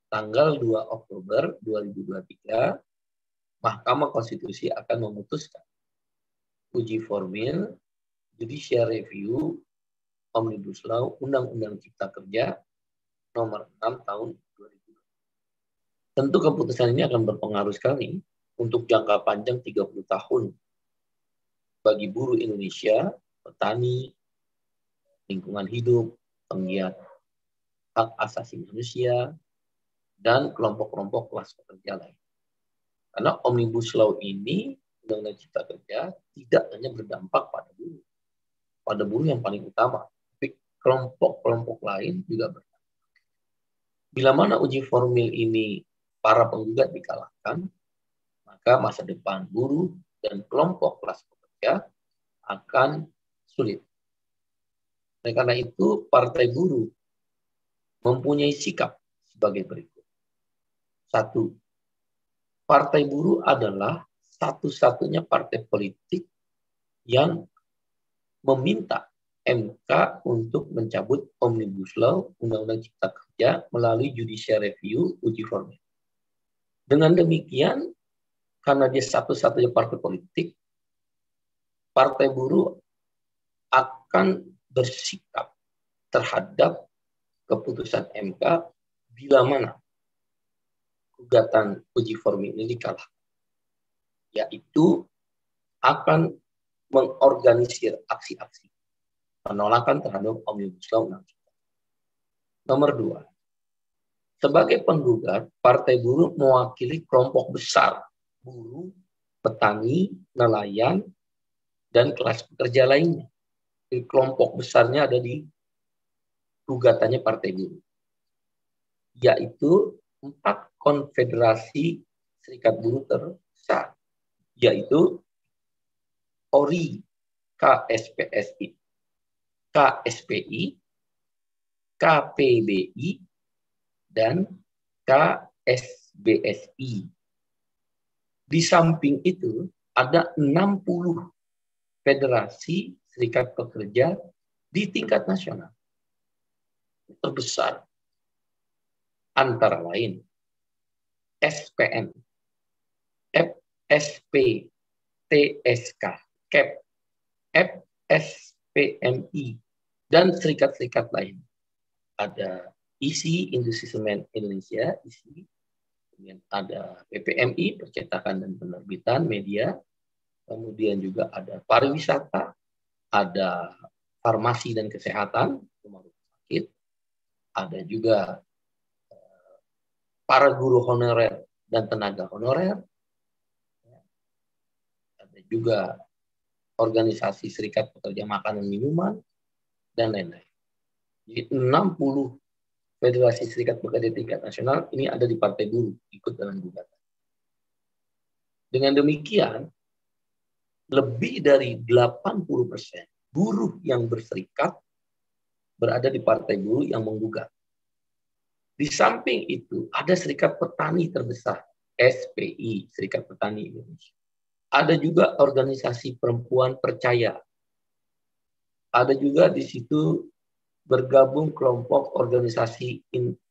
tanggal 2 Oktober 2023, Mahkamah Konstitusi akan memutuskan uji formil Judicial Review Omnibus Law Undang-Undang Cipta Kerja nomor 6 tahun 2020. Tentu keputusan ini akan berpengaruh sekali untuk jangka panjang 30 tahun bagi buruh Indonesia, petani, lingkungan hidup, penggiat hak asasi manusia, dan kelompok-kelompok kelas pekerja lain. Karena Omnibus Law ini, Undang-Undang Cipta Kerja, tidak hanya berdampak pada buruh yang paling utama, tapi kelompok-kelompok lain juga berdampak. Bila mana uji formil ini para penggugat dikalahkan, maka masa depan buruh dan kelompok kelas pekerja akan sulit. Oleh karena itu, Partai Buruh mempunyai sikap sebagai berikut. 1. Partai Buruh adalah satu-satunya partai politik yang meminta MK untuk mencabut Omnibus Law Undang-Undang Cipta Kerja melalui Judicial Review uji formil. Dengan demikian, karena dia satu-satunya partai politik, Partai Buruh akan bersikap terhadap keputusan MK bila mana gugatan uji formil ini dikalahkan, yaitu akan mengorganisir aksi-aksi penolakan terhadap Omnibus Law. Nomor 2, sebagai penggugat, Partai Buruh mewakili kelompok besar buruh, petani, nelayan, dan kelas pekerja lainnya. Jadi, kelompok besarnya ada di gugatannya Partai Buruh, yaitu 4 konfederasi serikat buruh terbesar, yaitu ORI, KSPSI, KSPI, KPBI, dan KSBSI. Di samping itu, ada 60 federasi serikat pekerja di tingkat nasional. Terbesar antara lain SPN, FSP, TSK, KEP, FSPMI, dan serikat-serikat lain. Ada ISI, Industri Semen Indonesia, ISI. Kemudian ada PPMI, Percetakan dan Penerbitan Media. Kemudian juga ada pariwisata, ada farmasi dan kesehatan, rumah sakit. Ada juga para guru honorer dan tenaga honorer. Ada juga organisasi serikat pekerja makanan minuman, dan lain-lain. Jadi 60 federasi serikat pekerja tingkat nasional ini ada di Partai Buruh, ikut dalam gugatan. Dengan demikian, lebih dari 80% buruh yang berserikat berada di Partai Buruh yang menggugat. Di samping itu, ada serikat petani terbesar, SPI, Serikat Petani Indonesia. Ada juga organisasi perempuan percaya. Ada juga di situ bergabung kelompok organisasi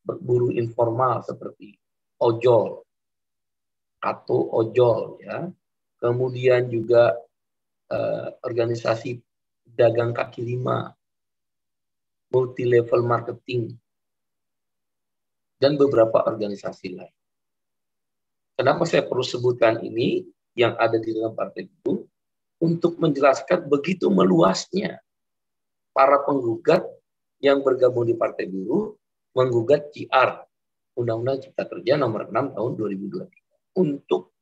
buruh informal seperti ojol, Kato Ojol, ya. Kemudian juga organisasi dagang kaki lima, multi level marketing, dan beberapa organisasi lain. Kenapa saya perlu sebutkan ini yang ada di dalam Partai Buruh? Untuk menjelaskan begitu meluasnya para penggugat yang bergabung di Partai Buruh menggugat JR Undang-Undang Cipta Kerja nomor 6 tahun 2023 untuk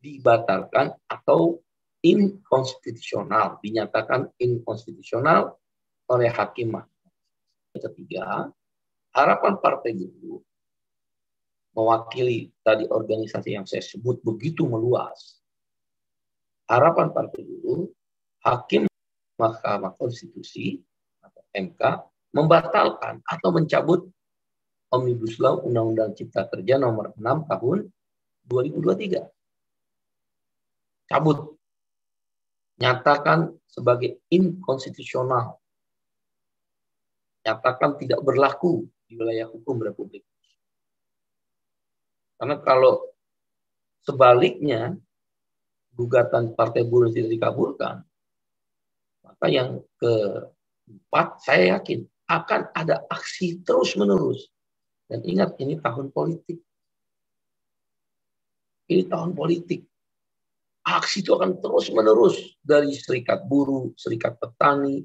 dibatalkan atau inkonstitusional, dinyatakan inkonstitusional oleh hakim. Ketiga, harapan Partai Buruh mewakili tadi organisasi yang saya sebut begitu meluas. Harapan Partai Buruh, hakim Mahkamah Konstitusi atau MK membatalkan atau mencabut Omnibus Law Undang-Undang Cipta Kerja nomor 6 tahun 2023. Cabut. Nyatakan sebagai inkonstitusional. Nyatakan tidak berlaku di wilayah hukum Republik. Karena kalau sebaliknya gugatan Partai Buruh tidak dikabulkan, maka yang keempat saya yakin akan ada aksi terus-menerus. Dan ingat, ini tahun politik. Ini tahun politik. Aksi itu akan terus-menerus dari serikat buruh, serikat petani,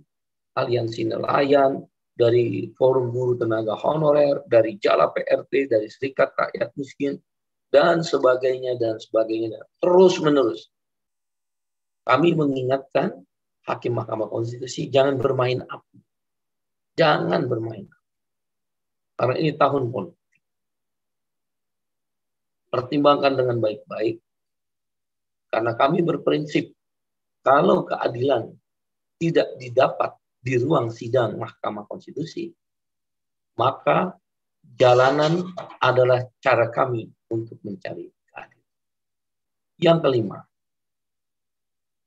aliansi nelayan, dari forum buruh tenaga honorer, dari Jala PRT, dari serikat rakyat miskin, dan sebagainya, dan sebagainya. Terus-menerus. Kami mengingatkan Hakim Mahkamah Konstitusi jangan bermain api. Jangan bermain api. Karena ini tahun politik. Pertimbangkan dengan baik-baik. Karena kami berprinsip, kalau keadilan tidak didapat di ruang sidang Mahkamah Konstitusi, maka jalanan adalah cara kami untuk mencari keadilan. Yang kelima,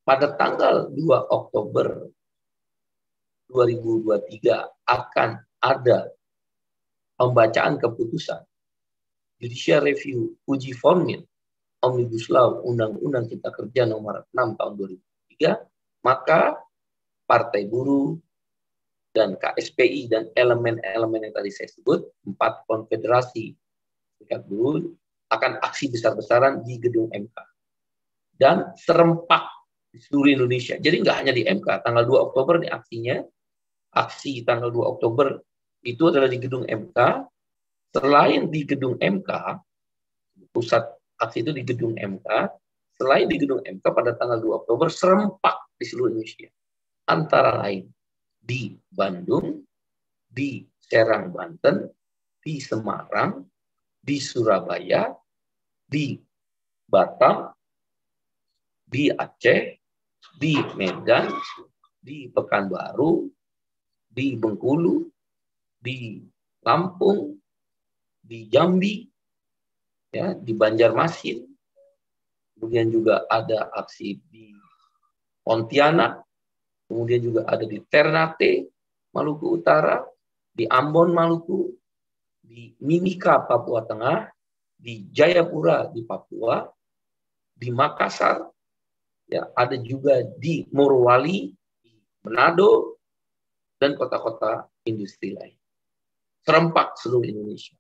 pada tanggal 2 Oktober 2023 akan ada pembacaan keputusan Judicial Review uji formil Omnibus Law Undang-Undang Cipta Kerja nomor 6 tahun 2003, maka Partai Buruh dan KSPI dan elemen-elemen yang tadi saya sebut, 4 konfederasi serikat buruh akan aksi besar-besaran di gedung MK. Dan serempak di seluruh Indonesia. Jadi nggak hanya di MK, tanggal 2 Oktober ini aksinya, aksi tanggal 2 Oktober itu adalah di gedung MK. Selain di gedung MK, pusat aksi itu di gedung MK, selain di gedung MK pada tanggal 2 Oktober serempak di seluruh Indonesia. Antara lain di Bandung, di Serang, Banten, di Semarang, di Surabaya, di Batam, di Aceh, di Medan, di Pekanbaru, di Bengkulu, di Lampung, di Jambi, ya, di Banjarmasin, kemudian juga ada aksi di Pontianak, kemudian juga ada di Ternate, Maluku Utara, di Ambon, Maluku, di Mimika, Papua Tengah, di Jayapura, di Papua, di Makassar, ya, ada juga di Morowali, di Manado, dan kota-kota industri lain. Serempak seluruh Indonesia.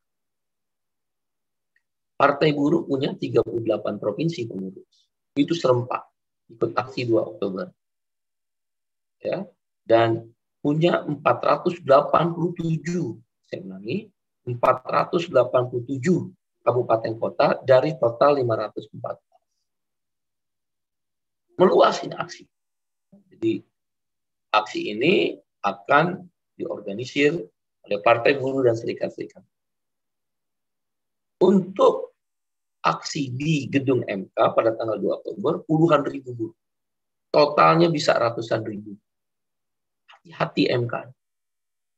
Partai Buruh punya 38 provinsi pengurus. Itu serempak ikut aksi 2 Oktober. Ya, dan punya 487, saya ulangi, 487 kabupaten kota dari total 514. Meluas ini aksi. Jadi aksi ini akan diorganisir oleh Partai Buruh dan serikat-serikat. Untuk aksi di gedung MK pada tanggal 2 Oktober, puluhan ribu buruh. Totalnya bisa ratusan ribu. Hati-hati MK.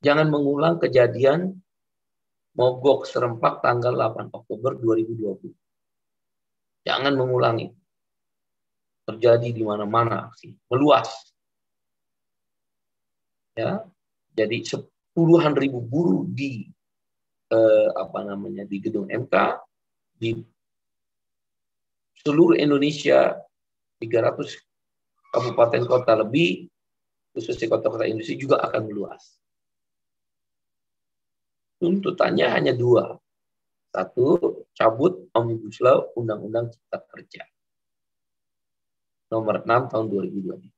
Jangan mengulang kejadian mogok serempak tanggal 8 Oktober 2020. Jangan mengulangi. Terjadi di mana-mana aksi. Meluas. Ya, jadi puluhan ribu buruh di di gedung MK, di seluruh Indonesia 300 kabupaten kota lebih, khususnya kota-kota industri juga akan meluas. Tuntutannya hanya 2. 1, cabut Omnibus Law Undang-Undang Cipta Kerja nomor 6 tahun 2020.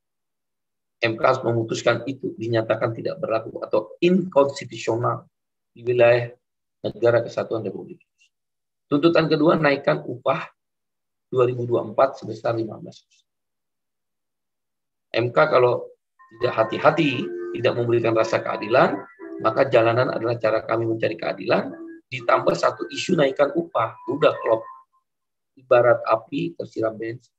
MK harus memutuskan itu dinyatakan tidak berlaku atau inkonstitusional di wilayah Negara Kesatuan Republik Indonesia. Tuntutan kedua, naikkan upah 2024 sebesar 15%. MK kalau tidak hati-hati, tidak memberikan rasa keadilan, maka jalanan adalah cara kami mencari keadilan, ditambah 1 isu naikkan upah. Udah klop. Ibarat api tersiram bensin.